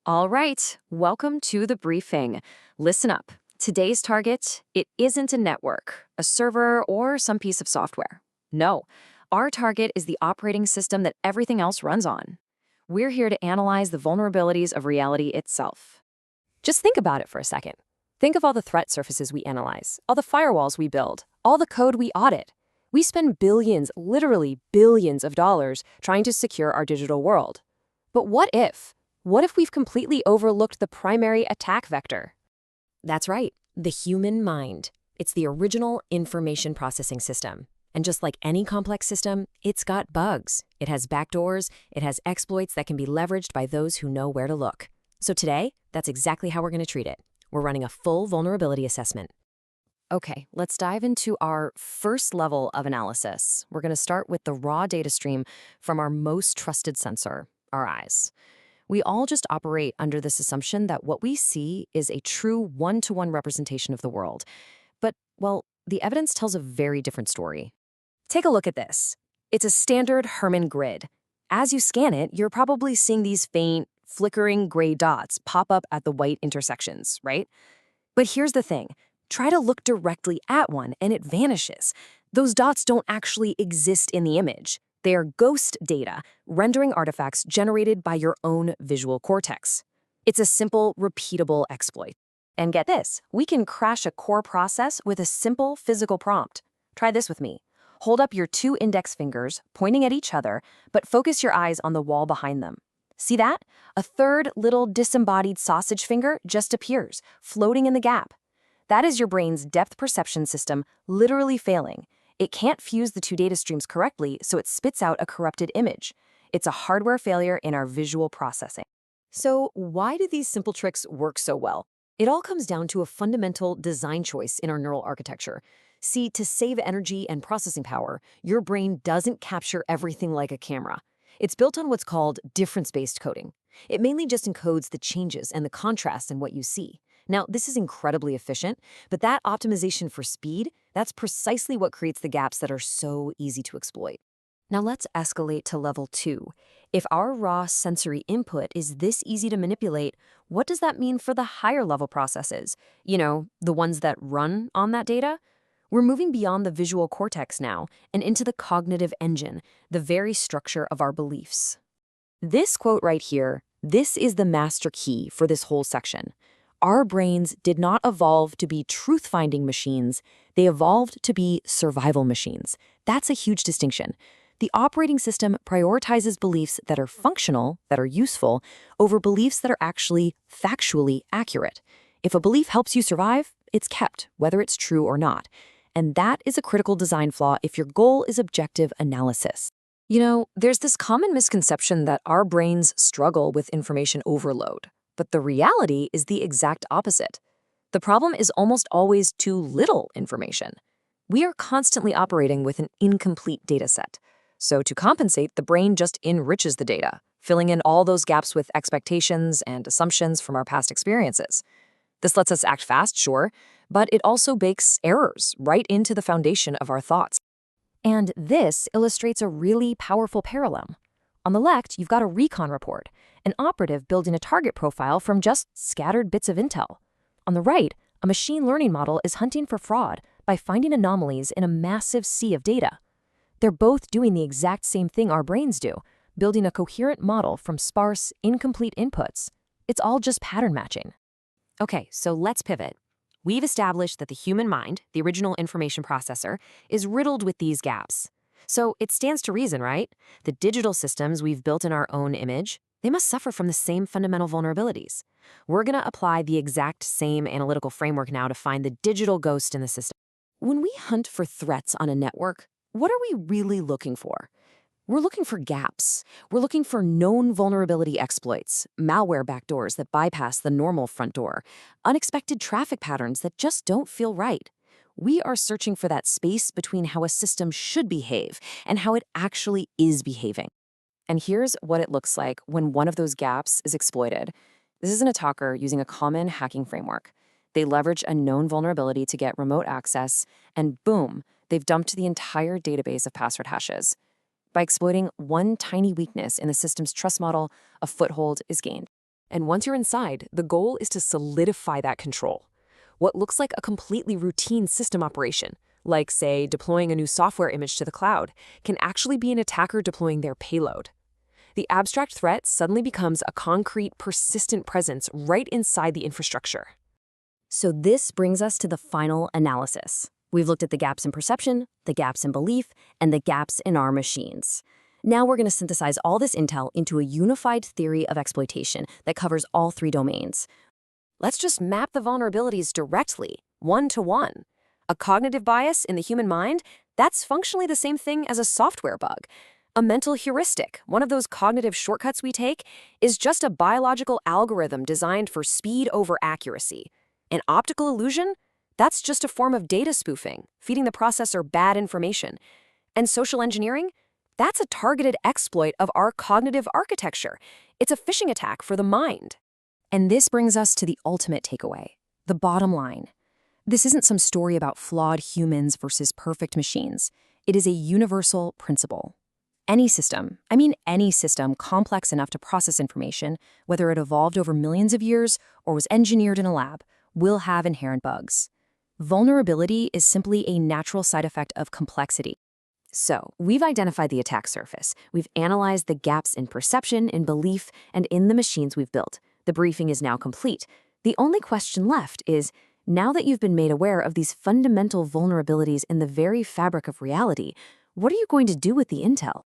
All right, welcome to the briefing. Listen up. Today's target, it isn't a network, a server, or some piece of software. No, our target is the operating system that everything else runs on. We're here to analyze the vulnerabilities of reality itself. Just think about it for a second. Think of all the threat surfaces we analyze, all the firewalls we build, all the code we audit. We spend billions, literally billions of dollars trying to secure our digital world. But what if? What if we've completely overlooked the primary attack vector? That's right, the human mind. It's the original information processing system. And just like any complex system, it's got bugs. It has backdoors, it has exploits that can be leveraged by those who know where to look. So today, that's exactly how we're going to treat it. We're running a full vulnerability assessment. Okay, let's dive into our first level of analysis. We're going to start with the raw data stream from our most trusted sensor, our eyes. We all just operate under this assumption that what we see is a true one-to-one representation of the world. But, well, the evidence tells a very different story. Take a look at this. It's a standard Herman grid. As you scan it, you're probably seeing these faint, flickering gray dots pop up at the white intersections, right? But here's the thing. Try to look directly at one and it vanishes. Those dots don't actually exist in the image. They are ghost data, rendering artifacts generated by your own visual cortex. It's a simple, repeatable exploit. And get this, we can crash a core process with a simple physical prompt. Try this with me. Hold up your two index fingers, pointing at each other, but focus your eyes on the wall behind them. See that? A third little disembodied sausage finger just appears, floating in the gap. That is your brain's depth perception system literally failing. It can't fuse the two data streams correctly, so it spits out a corrupted image. It's a hardware failure in our visual processing. So why do these simple tricks work so well? It all comes down to a fundamental design choice in our neural architecture. See, to save energy and processing power, your brain doesn't capture everything like a camera. It's built on what's called difference-based coding. It mainly just encodes the changes and the contrast in what you see. Now, this is incredibly efficient, but that optimization for speed, that's precisely what creates the gaps that are so easy to exploit. Now let's escalate to level 2. If our raw sensory input is this easy to manipulate, what does that mean for the higher level processes? You know, the ones that run on that data? We're moving beyond the visual cortex now and into the cognitive engine, the very structure of our beliefs. This quote right here, this is the master key for this whole section. Our brains did not evolve to be truth-finding machines. They evolved to be survival machines. That's a huge distinction. The operating system prioritizes beliefs that are functional, that are useful, over beliefs that are actually factually accurate. If a belief helps you survive, it's kept, whether it's true or not. And that is a critical design flaw if your goal is objective analysis. You know, there's this common misconception that our brains struggle with information overload. But the reality is the exact opposite. The problem is almost always too little information. We are constantly operating with an incomplete data set. So to compensate, the brain just enriches the data, filling in all those gaps with expectations and assumptions from our past experiences. This lets us act fast, sure, but it also bakes errors right into the foundation of our thoughts. And this illustrates a really powerful parallel. On the left, you've got a recon report, an operative building a target profile from just scattered bits of intel. On the right, a machine learning model is hunting for fraud by finding anomalies in a massive sea of data. They're both doing the exact same thing our brains do, building a coherent model from sparse, incomplete inputs. It's all just pattern matching. Okay, so let's pivot. We've established that the human mind, the original information processor, is riddled with these gaps. So it stands to reason, right? The digital systems we've built in our own image, they must suffer from the same fundamental vulnerabilities. We're going to apply the exact same analytical framework now to find the digital ghost in the system. When we hunt for threats on a network, what are we really looking for? We're looking for gaps. We're looking for known vulnerability exploits, malware backdoors that bypass the normal front door, unexpected traffic patterns that just don't feel right. We are searching for that space between how a system should behave and how it actually is behaving. And here's what it looks like when one of those gaps is exploited. This is an attacker using a common hacking framework. They leverage a known vulnerability to get remote access, and boom, they've dumped the entire database of password hashes. By exploiting one tiny weakness in the system's trust model, a foothold is gained. And once you're inside, the goal is to solidify that control. What looks like a completely routine system operation, like, say, deploying a new software image to the cloud, can actually be an attacker deploying their payload. The abstract threat suddenly becomes a concrete, persistent presence right inside the infrastructure. So this brings us to the final analysis. We've looked at the gaps in perception, the gaps in belief, and the gaps in our machines. Now we're going to synthesize all this intel into a unified theory of exploitation that covers all three domains. Let's just map the vulnerabilities directly, one-to-one. A cognitive bias in the human mind, that's functionally the same thing as a software bug. A mental heuristic, one of those cognitive shortcuts we take, is just a biological algorithm designed for speed over accuracy. An optical illusion? That's just a form of data spoofing, feeding the processor bad information. And social engineering? That's a targeted exploit of our cognitive architecture. It's a phishing attack for the mind. And this brings us to the ultimate takeaway, the bottom line. This isn't some story about flawed humans versus perfect machines. It is a universal principle. Any system complex enough to process information, whether it evolved over millions of years or was engineered in a lab, will have inherent bugs. Vulnerability is simply a natural side effect of complexity. So, we've identified the attack surface. We've analyzed the gaps in perception, in belief, and in the machines we've built. The briefing is now complete. The only question left is, now that you've been made aware of these fundamental vulnerabilities in the very fabric of reality, what are you going to do with the intel?